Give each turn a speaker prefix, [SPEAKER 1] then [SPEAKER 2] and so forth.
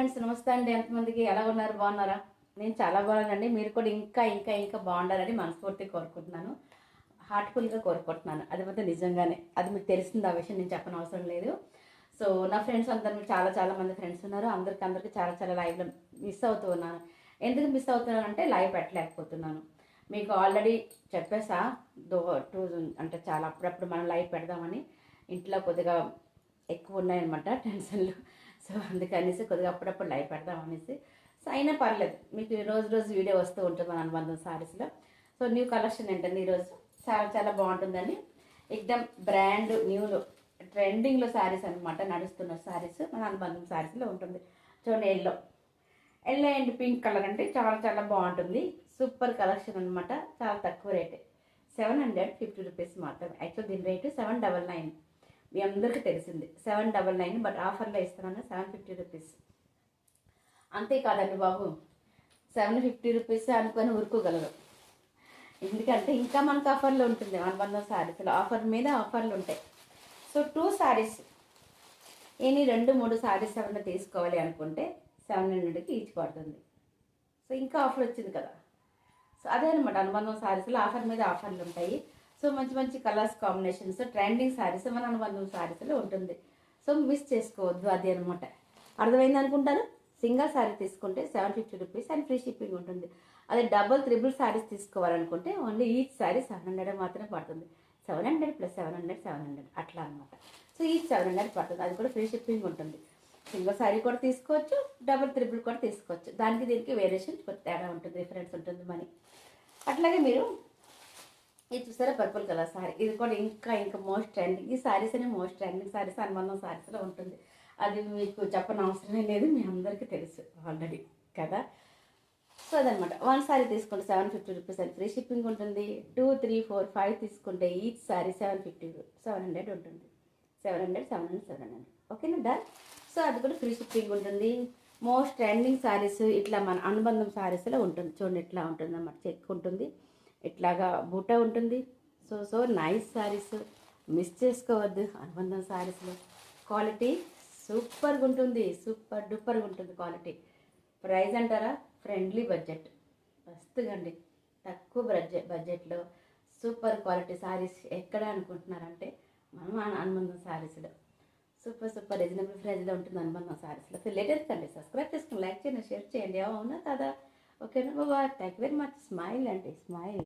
[SPEAKER 1] Friends నమస్తే అండి. ఎంతమందికి ఎలా ఉన్నారు? బాగున్నారా? నేను చాలా బాగున్నానండి. మీరు కూడా ఇంకా ఇంకా ఇంకా బాగుండాలని మనస్ఫూర్తిగా కోరుకుంటున్నాను. హార్ట్ఫుల్గా కోరుకుంటున్నాను. అది మాత్రం నిజంగానే. అది మీకు తెలిసింది, ఆ విషయం నేను చెప్పని అవసరం లేదు. సో నా ఫ్రెండ్స్ అందరూ చాలా చాలా మంది ఫ్రెండ్స్ ఉన్నారు. అందరికీ చాలా చాలా లైవ్లో మిస్ అవుతూ ఉన్నాను. ఎందుకు మిస్ అవుతున్నాను అంటే లైవ్ పెట్టలేకపోతున్నాను. మీకు ఆల్రెడీ చెప్పేసా టూ అంటే చాలా అప్పుడప్పుడు మనం లైవ్ పెడదామని. ఇంట్లో కొద్దిగా ఎక్కువ ఉన్నాయన్నమాట టెన్షన్లు. సో అందుకనేసి కొద్దిగా అప్పుడప్పుడు లైవ్ పెడదాం అనేసి. సో అయినా పర్లేదు, మీకు రోజు రోజు వీడియో వస్తూ ఉంటుంది మన అనుబంధం సారీస్లో. సో న్యూ కలెక్షన్ ఏంటండి ఈరోజు చాలా చాలా బాగుంటుందని. ఎక్దమ్ బ్రాండ్ న్యూలో ట్రెండింగ్లో శారీస్ అనమాట, నడుస్తున్న శారీస్ మన అనుబంధం శారీస్లో ఉంటుంది. చూడండి, yellow yellow and pink colour అంటే చాలా చాలా బాగుంటుంది. సూపర్ కలెక్షన్ అనమాట. చాలా తక్కువ రేటే, 750 రూపీస్ మాత్రమే. యాక్చువల్ దీని రేటు 799. మీ అందరికీ తెలిసింది 799, బట్ ఆఫర్లో ఇస్తున్నాను 750 రూపీస్. అంతేకాదండి బాబు, 750 రూపీస్ అనుకొని ఊరుకోగలరు. ఎందుకంటే ఇంకా మనకు ఆఫర్లు ఉంటుంది అనుబంధం శారీస్లో. ఆఫర్ మీద ఆఫర్లు ఉంటాయి. సో 2 శారీస్, ఎనీ 2-3 శారీస్ ఏమైనా తీసుకోవాలి అనుకుంటే 700కి ఈచ్ పడుతుంది. సో ఇంకా ఆఫర్ వచ్చింది కదా. సో అదే అనమాట, అనుబంధం శారీస్లో ఆఫర్ మీద ఆఫర్లు ఉంటాయి. సో మంచి మంచి కలర్స్ కాంబినేషన్స్, ట్రెండింగ్ శారీస్ మన అనుబంధం శారీస్లో ఉంటుంది. సో మిస్ చేసుకోవద్దు, అది అనమాట. అర్థమైంది అనుకుంటారు. సింగిల్ శారీ తీసుకుంటే 750 రూపీస్ అండ్ ఫ్రీ షిప్పింగ్ ఉంటుంది. అదే డబుల్ త్రిబుల్ శారీస్ తీసుకోవాలనుకుంటే ఓన్లీ ఈచ్ శారీ 700 మాత్రమే పడుతుంది. 700 + 700 700 అట్లా అనమాట. సో ఈచ్ 700 పడుతుంది. అది కూడా ఫ్రీ షిప్పింగ్ ఉంటుంది. సింగిల్ శారీ కూడా తీసుకోవచ్చు, డబుల్ త్రిబుల్ కూడా తీసుకోవచ్చు. దానికి దీనికి వేరియేషన్ కొంచెం తేడా ఉంటుంది, డిఫరెన్స్ ఉంటుంది మనీ. అట్లాగే మీరు ఇది చూసారా, పర్పుల్ కలర్ శారీ. ఇది కూడా ఇంకా ఇంకా మోస్ట్ ట్రెండింగ్. ఈ శారీస్ అనే మోస్ట్ ట్రెండింగ్ శారీస్ అనుబంధం శారీస్లో ఉంటుంది. అది మీకు చెప్పని అవసరమే లేదు, మీ అందరికీ తెలుసు ఆల్రెడీ కదా. సో అదనమాట. 1 శారీ తీసుకుంటే 750 రూపీస్ అని ఫ్రీ షిప్పింగ్ ఉంటుంది. 2, 3, 4, 5 తీసుకుంటే ఈచ్ శారీ 700 ఉంటుంది. 700 700 700 ఓకేనా, డన్. సో అది కూడా ఫ్రీ షిప్పింగ్ ఉంటుంది. మోస్ట్ ట్రెండింగ్ శారీస్ ఇట్లా మన అనుబంధం శారీస్లో ఉంటుంది. చూడండి ఇట్లా ఉంటుంది అన్నమాట. చెక్ ఉంటుంది, ఇట్లాగా బూటా ఉంటుంది. So so nice saris, miss చేసుకోవద్దు. అనుబంధం శారీస్లో క్వాలిటీ సూపర్గా ఉంటుంది, సూపర్ డూపర్గా ఉంటుంది క్వాలిటీ. ప్రైస్ అంటారా, ఫ్రెండ్లీ బడ్జెట్, మస్తుగండి. తక్కువ బడ్జెట్లో సూపర్ క్వాలిటీ శారీస్ ఎక్కడ అనుకుంటున్నారంటే మనం అనుబంధం శారీస్లో సూపర్ సూపర్ రీజనబుల్ ప్రైస్లో ఉంటుంది అనుబంధం శారీస్లో. సో లేటెస్ట్ కండి, సబ్స్క్రైబ్ చేసుకుని లైక్ చేయండి, షేర్ చేయండి. అవునా కదా. ఓకేనా బాబా, thank you very much. Smile అండి, స్మైల్.